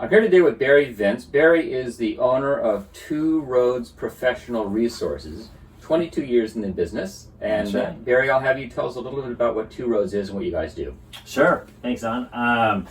I'm here today with Barry Vince. Barry is the owner of Two Roads Professional Resources, 22 years in the business. And right. Barry, I'll have you tell us a little bit about what Two Roads is and what you guys do. Sure. Thanks, Don.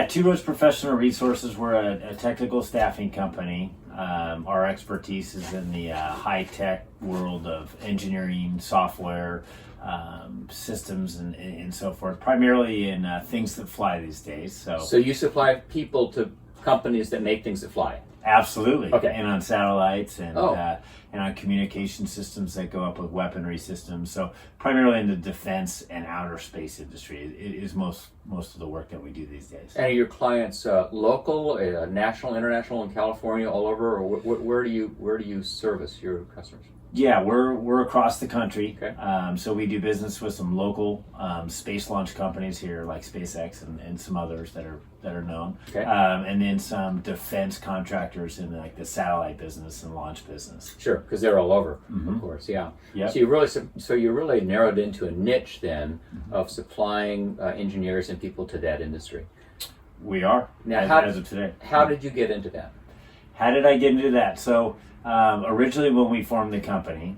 Two Roads Professional Resources, we're a technical staffing company. Our expertise is in the high-tech world of engineering, software, systems, and so forth, primarily in things that fly these days. So you supply people to companies that make things that fly? Absolutely. Okay. And on satellites and on communication systems that go up with weaponry systems. So primarily in the defense and outer space industry it is most of the work that we do these days. And are your clients local, national, international, in California, all over, or where do you service your customers? Yeah, we're across the country. Okay. So we do business with some local space launch companies here, like SpaceX and some others that are known. Okay. And then some defense contractors in like the satellite business and launch business. Sure, because they're all over, of course. Yeah. Yep. So you really narrowed into a niche then of supplying engineers and people to that industry. We are Now, as of today. How did you get into that? How did I get into that? So originally when we formed the company,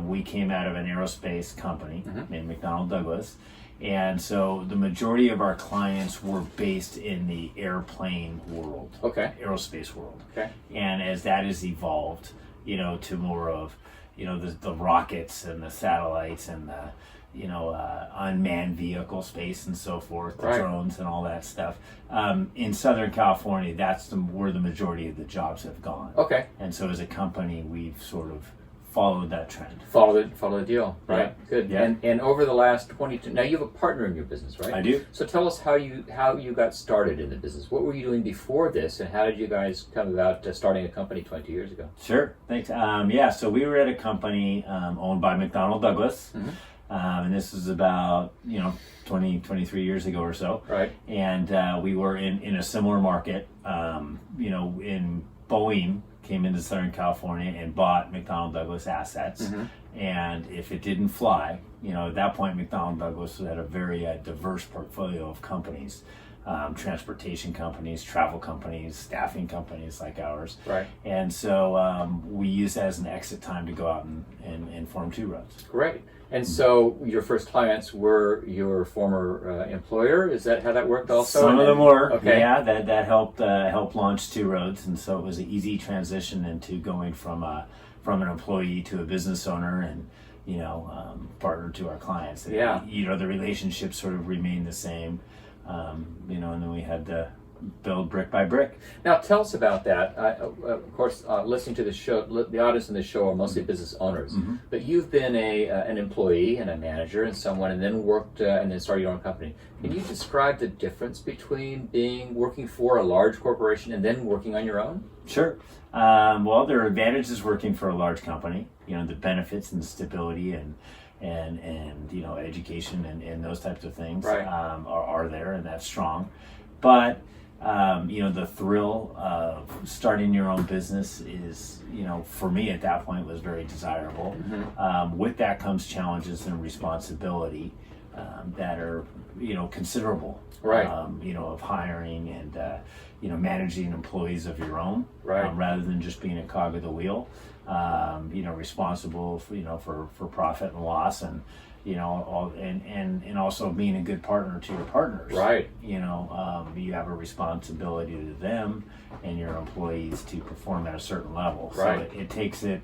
we came out of an aerospace company named McDonnell Douglas. And so the majority of our clients were based in the airplane world, aerospace world. Okay. And as that has evolved, to more of, the rockets and the satellites and the, unmanned vehicle space and so forth, the drones and all that stuff. In Southern California, that's where the majority of the jobs have gone. Okay. And so as a company, we've sort of followed that trend. Follow the deal. Right. Yeah. Good. Yeah. And over the last 22, now you have a partner in your business, right? I do. So tell us how you got started in the business. What were you doing before this, and how did you guys come about starting a company 20 years ago? Sure. Thanks. So we were at a company owned by McDonnell Douglas. And this was about 23 years ago or so. Right. And we were in a similar market. In Boeing came into Southern California and bought McDonnell Douglas assets. And if it didn't fly, at that point McDonnell Douglas had a very diverse portfolio of companies. Transportation companies, travel companies, staffing companies like ours. Right. And so we used that as an exit time to go out and form Two Roads. Great. And so your first clients were your former employer. Is that how that worked also? Some of them were. Okay. Yeah, that helped launch Two Roads. And so it was an easy transition into going from an employee to a business owner and, partner to our clients. Yeah. The relationships sort of remained the same. And then we had to build brick by brick. Now tell us about that. Of course, listening to the show, the audience in the show are mostly business owners, but you've been an employee and a manager and someone, and then worked and then started your own company. Can you describe the difference between working for a large corporation and then working on your own? Sure. Well, there are advantages working for a large company. The benefits and the stability and education and those types of things are there, and that's strong. But the thrill of starting your own business is, for me at that point was very desirable. With that comes challenges and responsibility that are, considerable. Right. Of hiring and, managing employees of your own. Right. Rather than just being a cog of the wheel. Responsible for profit and loss and and also being a good partner to your partners. Right. You have a responsibility to them and your employees to perform at a certain level. Right. So it takes it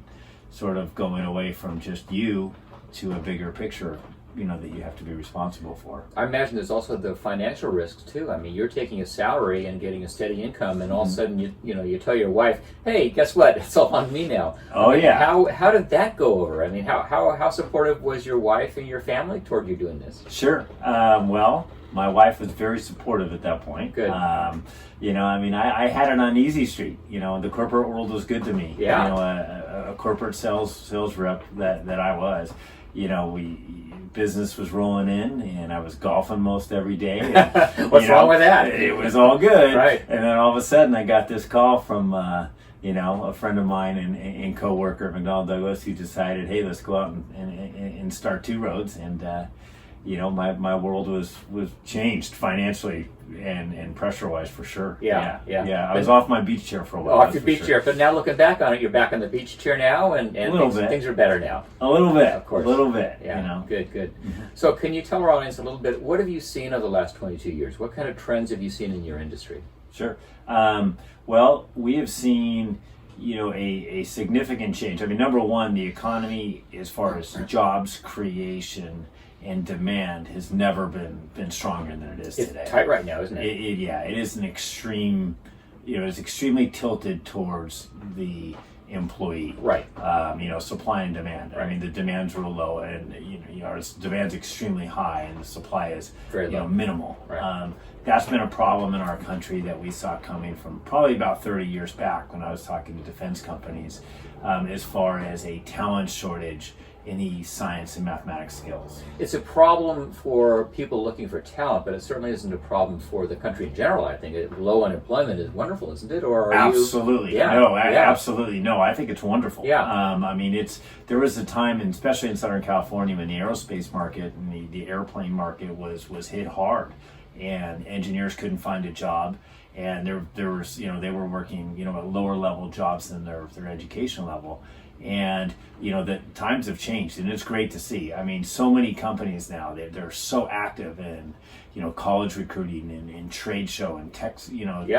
sort of going away from just you to a bigger picture, that you have to be responsible for. I imagine there's also the financial risks too. I mean, you're taking a salary and getting a steady income, and all of a sudden you tell your wife, "Hey, guess what? It's all on me now." Oh, yeah. How did that go over? I mean, how supportive was your wife and your family toward you doing this? Sure. Well, my wife was very supportive at that point. Good. I had an uneasy street. The corporate world was good to me. Yeah. A corporate sales rep that I was. Business was rolling in, and I was golfing most every day. And, What's wrong with that? It was all good. Right. And then all of a sudden, I got this call from a friend of mine and co-worker at McDonnell Douglas who decided, hey, let's go out and start Two Roads. And my world was changed financially and pressure wise for sure. Yeah. I was off my beach chair for a while. Off your beach chair, but now looking back on it, you're back on the beach chair now, and things are better now. A little bit, of course. A little bit. Yeah, good. So, can you tell our audience a little bit? What have you seen over the last 22 years? What kind of trends have you seen in your industry? Sure. Well, we have seen a significant change. I mean, number one, the economy, as far as jobs creation and demand, has never been stronger than it is today. It's tight right now, isn't it? It is an extreme. It's extremely tilted towards the employee. Right. Supply and demand. Right. I mean, the demand's real low, and our demand's extremely high, and the supply is very low, minimal. Right. That's been a problem in our country that we saw coming from probably about 30 years back when I was talking to defense companies, as far as a talent shortage in the science and mathematics skills. It's a problem for people looking for talent, but it certainly isn't a problem for the country in general. I think low unemployment is wonderful, isn't it? Or absolutely, absolutely no. I think it's wonderful. Yeah. I mean, there was a time, and especially in Southern California, when the aerospace market and the airplane market was hit hard, and engineers couldn't find a job, and there was they were working at lower level jobs than their education level. And the times have changed, and it's great to see. I mean, so many companies now, they're so active in college recruiting and in trade show and tech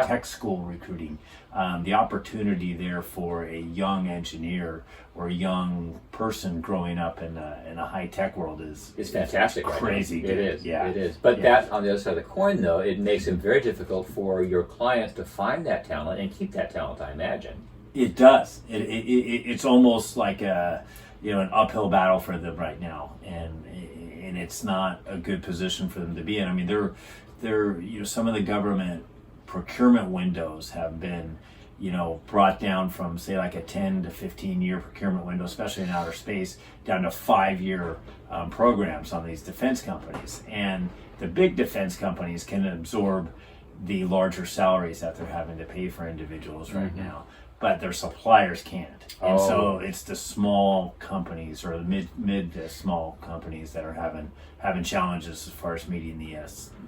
tech school recruiting. The opportunity there for a young engineer or a young person growing up in a high tech world is fantastic. Crazy. Right? It is. Yeah, it is. But that, on the other side of the coin, though, it makes it very difficult for your clients to find that talent and keep that talent, I imagine. It does. It's almost like an uphill battle for them right now, and it's not a good position for them to be in. I mean, they're some of the government procurement windows have been brought down from, say, like a 10 to 15 year procurement window, especially in outer space, down to 5-year programs on these defense companies, and the big defense companies can absorb the larger salaries that they're having to pay for individuals right now, but their suppliers can't. And so it's the small companies, or the mid to small companies, that are having challenges as far as meeting the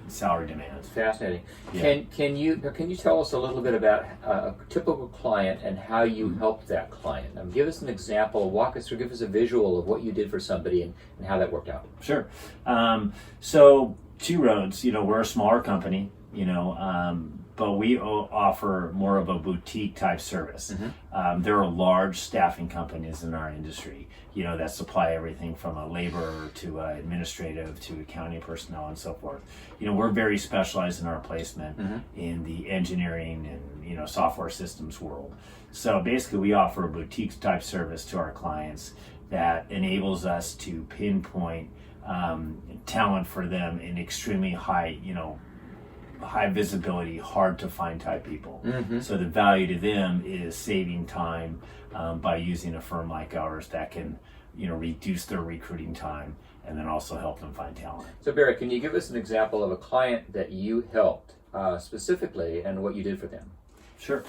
salary demands. Fascinating. Yeah. Can you tell us a little bit about a typical client and how you helped that client? Give us an example. Walk us through. Give us a visual of what you did for somebody and how that worked out. Sure. So Two Roads, we're a smaller company, but we offer more of a boutique type service. There are large staffing companies in our industry, that supply everything from a laborer to administrative to accounting personnel and so forth. We're very specialized in our placement in the engineering and software systems world. So basically, we offer a boutique type service to our clients that enables us to pinpoint talent for them in extremely high visibility, hard to find type people. So the value to them is saving time by using a firm like ours that can reduce their recruiting time and then also help them find talent. So Barry, can you give us an example of a client that you helped specifically and what you did for them? Sure.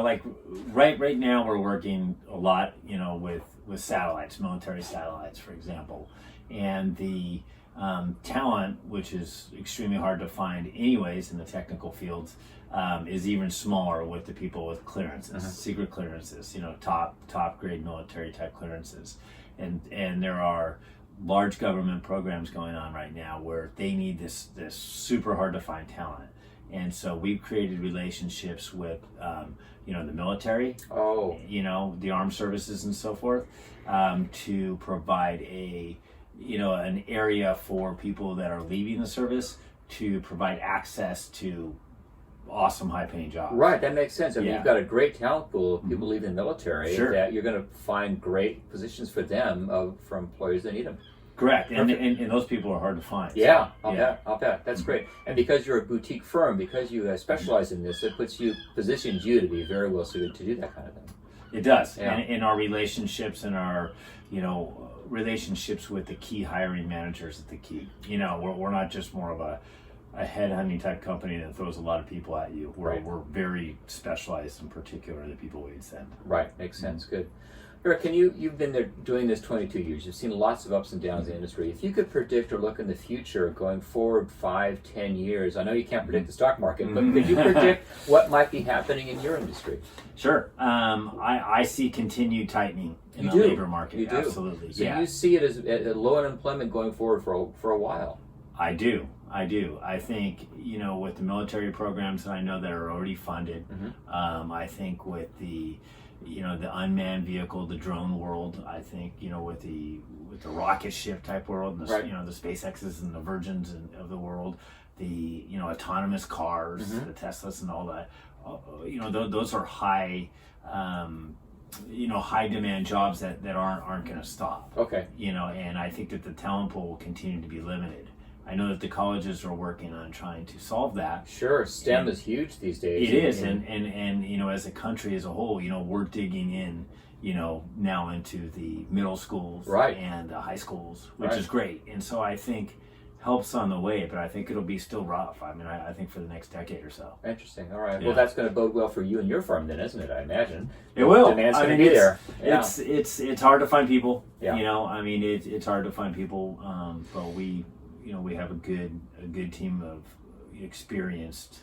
Like right now we're working a lot with satellites, military satellites, for example, and the talent, which is extremely hard to find anyways in the technical fields, is even smaller with the people with clearances, secret clearances, top grade military type clearances, and there are large government programs going on right now where they need this super hard to find talent. And so we've created relationships with, the military, the armed services and so forth, to provide an area for people that are leaving the service to provide access to awesome high-paying jobs. Right, that makes sense. I mean, Yeah. you've got a great talent pool of people leaving the military Sure. that you're going to find great positions for them for employers that need them. Correct, and those people are hard to find. Yeah, So, I'll bet. That's great. And because you're a boutique firm, because you specialize in this, it positions you to be very well suited to do that kind of thing. It does. Yeah. And in our relationships and our, relationships with the key hiring managers at the key. We're not just more of a headhunting type company that throws a lot of people at you. We're very specialized in particular the people we'd send. Right, makes sense. Good. Eric, you've been there doing this 22 years. You've seen lots of ups and downs in the industry. If you could predict or look in the future, going forward 5, 10 years, I know you can't predict the stock market, but could you predict what might be happening in your industry? Sure. I see continued tightening in You the do. labor market. You do. Absolutely. So yeah. you see it as low unemployment going forward for a while. I do. I think, with the military programs that I know that are already funded, I think with the unmanned vehicle, the drone world, I think, with the rocket ship type world, and the, Right. The SpaceXs and the Virgins of the world, the, autonomous cars, the Teslas and all that, those are high, high demand jobs that aren't going to stop. Okay. And I think that the talent pool will continue to be limited. I know that the colleges are working on trying to solve that. Sure, STEM is huge these days. It is, and as a country as a whole, we're digging in, now into the middle schools Right. and the high schools, which Right. is great. And so I think help's on the way, but I think it'll be still rough. I mean, I think for the next decade or so. Interesting. All right. Yeah. Well, that's going to bode well for you and your firm, then, isn't it? I imagine It will. Demand's going to be there. Yeah. It's hard to find people. Yeah. It's hard to find people. But we have a good team of experienced,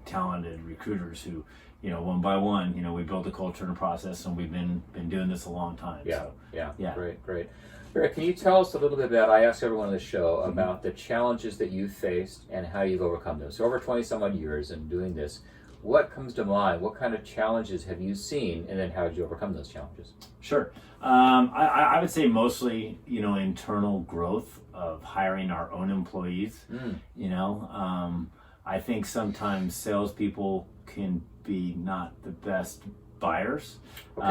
talented recruiters who, one by one, we built a culture and a process, and we've been doing this a long time. Yeah. So, Yeah. Great. Eric, can you tell us a little bit about, I asked everyone on the show about the challenges that you've faced and how you've overcome them. So over 20 some odd years in doing this, what comes to mind? What kind of challenges have you seen, and then how did you overcome those challenges? Sure. I would say mostly, internal growth of hiring our own employees. I think sometimes salespeople can be not the best buyers. Okay.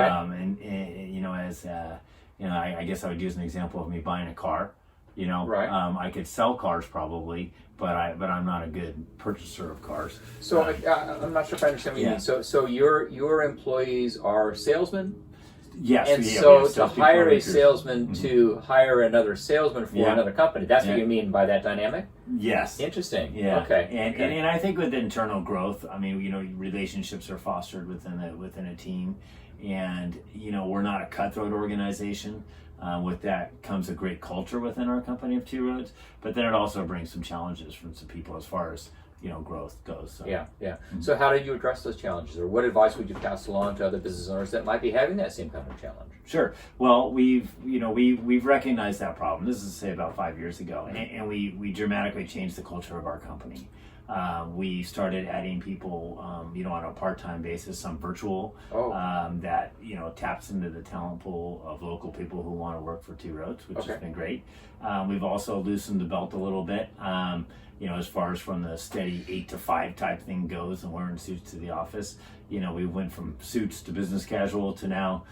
I guess I would use an example of me buying a car. Right. I could sell cars probably, but I'm not a good purchaser of cars. So I'm not sure if I understand what you Yeah. mean. So your employees are salesmen? Yes. And we so have to salespeople hire a recruiters. salesman to hire another salesman for Yeah. another company, that's what Yeah. you mean by that dynamic? Yes. Interesting. Yeah. Okay. And I think with internal growth, I mean, relationships are fostered within a team, and we're not a cutthroat organization. With that comes a great culture within our company of Two Roads, but then it also brings some challenges from some people as far as growth goes. So. Yeah. So how did you address those challenges, or what advice would you pass along to other business owners that might be having that same kind of challenge? Sure. Well, we've recognized that problem. This is, say, about 5 years ago, and we dramatically changed the culture of our company. We started adding people, on a part-time basis, some virtual, that taps into the talent pool of local people who want to work for Two Roads, which has been great. We've also loosened the belt a little bit. As far as from the steady 8 to 5 type thing goes, and wearing suits to the office, we went from suits to business casual to now,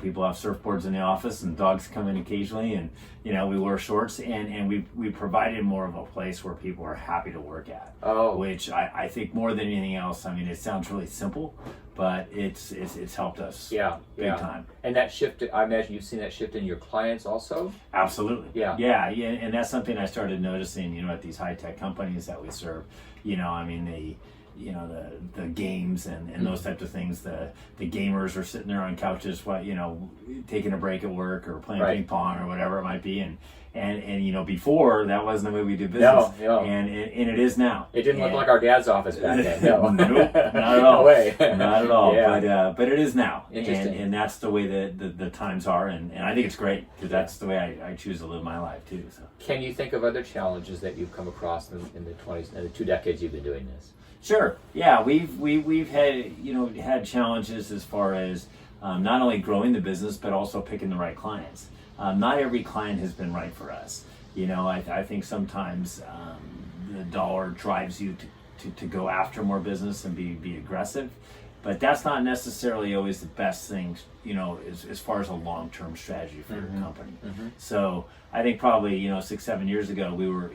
people have surfboards in the office and dogs come in occasionally, and, we wear shorts, and we provided more of a place where people are happy to work at, which I think more than anything else, I mean, it sounds really simple, but it's helped us big time. And that shift, I imagine you've seen that shift in your clients also? Absolutely. Yeah. And that's something I started noticing, at these high-tech companies that we serve. The games and those types of things. The gamers are sitting there on couches, taking a break at work or playing ping pong or whatever it might be. And before, that wasn't the way we did business. No. And it is now. It didn't look like our dad's office back then. No. Nope, not at all. No way. Not at all. Yeah. But it is now. Interesting. And that's the way that the times are. And I think it's great, because that's the way I choose to live my life too. So. Can you think of other challenges that you've come across in the 20s, in the 2 decades you've been doing this? Sure. Yeah, we've had challenges as far as not only growing the business, but also picking the right clients. Not every client has been right for us. I think sometimes the dollar drives you to go after more business and be aggressive, but that's not necessarily always the best thing, as far as a long-term strategy for your company. So I think probably 6-7 years ago we were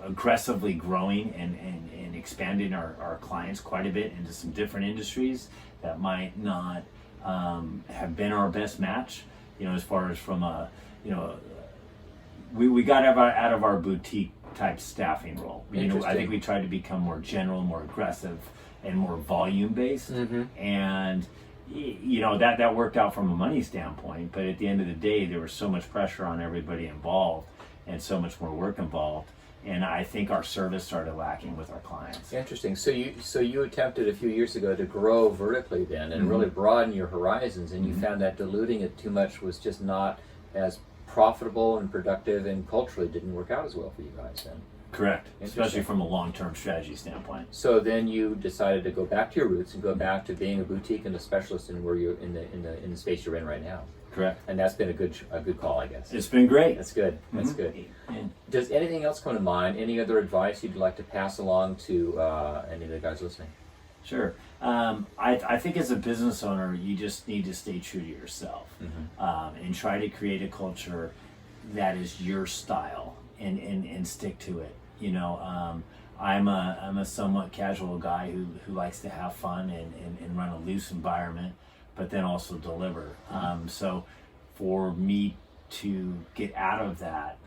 aggressively growing and expanding our clients quite a bit into some different industries that might not have been our best match. As far as from we got out of our boutique type staffing role. I think we tried to become more general, more aggressive, and more volume based. And you know, that worked out from a money standpoint, but at the end of the day, there was so much pressure on everybody involved and so much more work involved. And I think our service started lacking with our clients. Interesting. So you attempted a few years ago to grow vertically then and really broaden your horizons, and you found that diluting it too much was just not as profitable and productive, and culturally didn't work out as well for you guys then. Correct, especially from a long-term strategy standpoint. So then you decided to go back to your roots and go back to being a boutique and a specialist in where you're in the space you're in right now. Correct. And that's been a good call, I guess. It's been great. That's good. That's good. Does anything else come to mind? Any other advice you'd like to pass along to any of the guys listening? Sure. I think as a business owner, you just need to stay true to yourself and try to create a culture that is your style and stick to it. You know, I'm a somewhat casual guy who likes to have fun and run a loose environment, but then also deliver. So for me to get out of that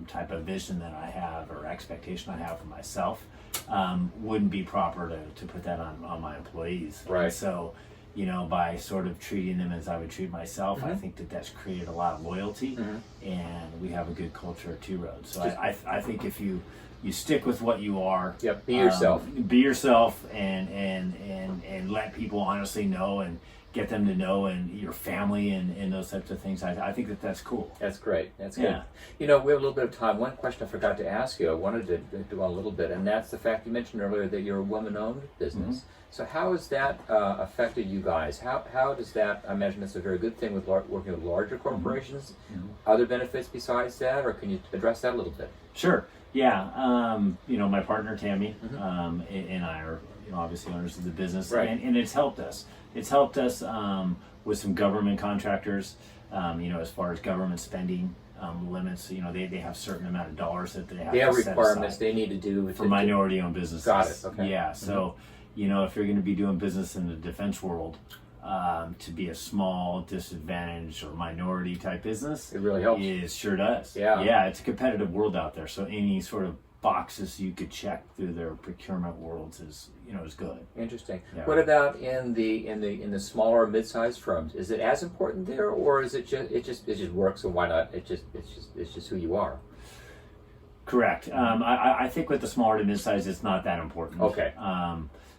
type of vision that I have or expectation I have for myself, wouldn't be proper to put that on my employees. Right. And so, you know, by sort of treating them as I would treat myself, I think that's created a lot of loyalty, and we have a good culture at Two Roads. So I think if you stick with what you are, be yourself. Be yourself, and let people honestly know and get them to know, and your family and those types of things. I think that's cool. That's great. That's good. Yeah. You know, we have a little bit of time. One question I forgot to ask you, I wanted to do on a little bit, and that's the fact you mentioned earlier that you're a woman-owned business. So how has that affected you guys? How does that, I imagine it's a very good thing with working with larger corporations. Other benefits besides that, or can you address that a little bit? Sure. Yeah. You know, my partner Tammy and I are, you know, obviously owners of the business, Right. and it's helped us. It's helped us with some government contractors, you know, as far as government spending limits. You know, they have a certain amount of dollars that they have They have to set requirements aside they need to do for minority-owned businesses. Got it. Okay. Yeah. So, you know, if you're going to be doing business in the defense world, to be a small, disadvantaged, or minority type business, It really helps. It sure does. Yeah. Yeah. It's a competitive world out there. So any sort of boxes you could check through their procurement worlds is good. Interesting. Yeah. What about in the smaller mid-sized firms? Is it as important there, or is it just works and why not? It's just who you are. Correct. I think with the smaller to mid-size, it's not that important. Okay.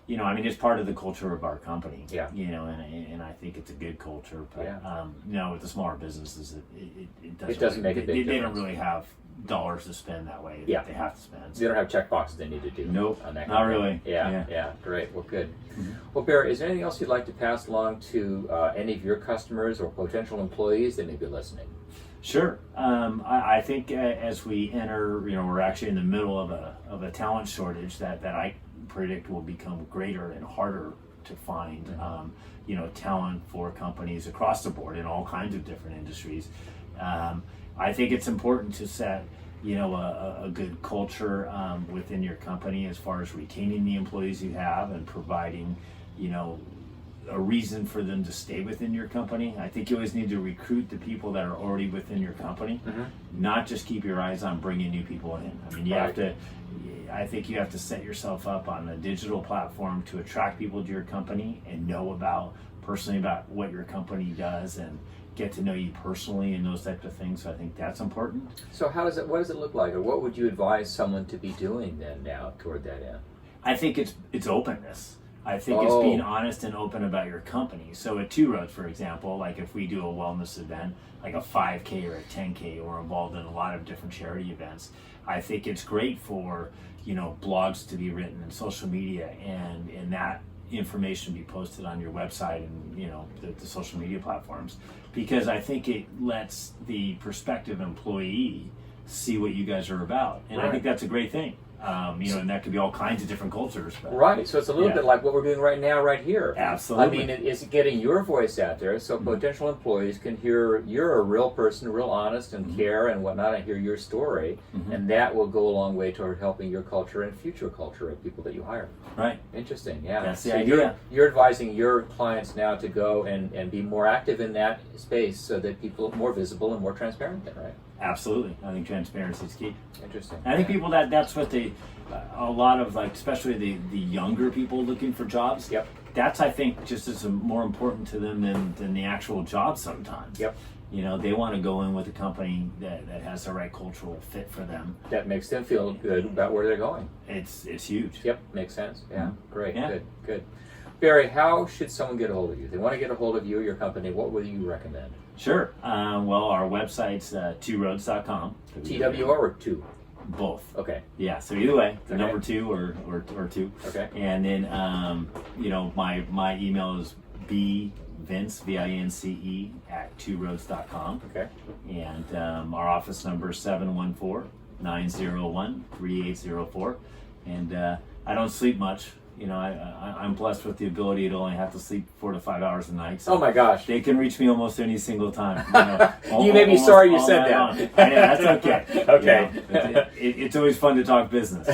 You know, I mean, it's part of the culture of our company. Yeah. You know, and I think it's a good culture. But Yeah. you know, with the smaller businesses, It doesn't make a big They don't difference. really have dollars to spend that way. Yeah. That they have to spend. They don't have check boxes they need to do. Nope, On that not kind of really. thing. Yeah. Great. Well, good. Well, Barry, is there anything else you'd like to pass along to any of your customers or potential employees that may be listening? Sure. I think as we enter, you know, we're actually in the middle of a talent shortage that I predict will become greater and harder to find. You know, talent for companies across the board in all kinds of different industries. I think it's important to set, you know, a good culture within your company as far as retaining the employees you have and providing, you know, a reason for them to stay within your company. I think you always need to recruit the people that are already within your company, not just keep your eyes on bringing new people in. I mean, I think you have to set yourself up on a digital platform to attract people to your company and know personally about what your company does and get to know you personally and those types of things. So I think that's important. So what does it look like, or what would you advise someone to be doing then now toward that end? I think it's openness. I think it's being honest and open about your company. So at Two Roads, for example, like if we do a wellness event, like a 5K or a 10K, we're involved in a lot of different charity events. I think it's great for, you know, blogs to be written and social media and that information be posted on your website and, you know, the social media platforms, because I think it lets the prospective employee see what you guys are about. And I think that's a great thing. You know, and that could be all kinds of different cultures. But, Right, so it's a little bit like what we're doing right now, right here. Absolutely. I mean, it's getting your voice out there so potential employees can hear you're a real person, real honest and care and whatnot, and hear your story, and that will go a long way toward helping your culture and future culture of people that you hire. Right. Interesting, yeah. That's the So idea. You're advising your clients now to go and be more active in that space so that people are more visible and more transparent then, right? Absolutely. I think transparency is key. Interesting. And I think people that's what a lot of, like, especially the younger people looking for jobs. Yep. that's, I think, just as more important to them than the actual job sometimes. Yep. You know, they want to go in with a company that has the right cultural fit for them. That makes them feel good about where they're going. It's huge. Yep, makes sense. Yeah, great, Yeah. good. Barry, how should someone get a hold of you? If they want to get a hold of you or your company, what would you recommend? Sure. Well, our website's tworoads.com. TWR or two? Both. Okay. Yeah, so either way, the Okay. number 2 or 2. Okay. And then, my email is bvince, VINCE, at tworoads.com. Okay. And our office number is 714-901-3804. And I don't sleep much. You know, I'm blessed with the ability to only have to sleep 4 to 5 hours a night. So Oh my gosh. they can reach me almost any single time. You know, You may be sorry you all said night that. long. I know, that's okay. Okay. You know, it's always fun to talk business.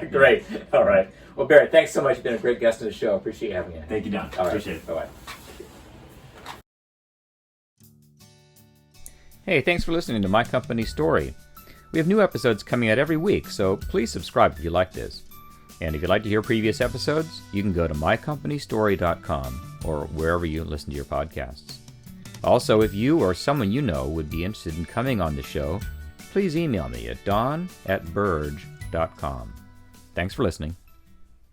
Great. All right. Well, Barry, thanks so much. You've been a great guest on the show. Appreciate having you. Thank you, Don. All right. Appreciate it. Bye-bye. Hey, thanks for listening to My Company Story. We have new episodes coming out every week, so please subscribe if you like this. And if you'd like to hear previous episodes, you can go to mycompanystory.com or wherever you listen to your podcasts. Also, if you or someone you know would be interested in coming on the show, please email me at don@burge.com. Thanks for listening.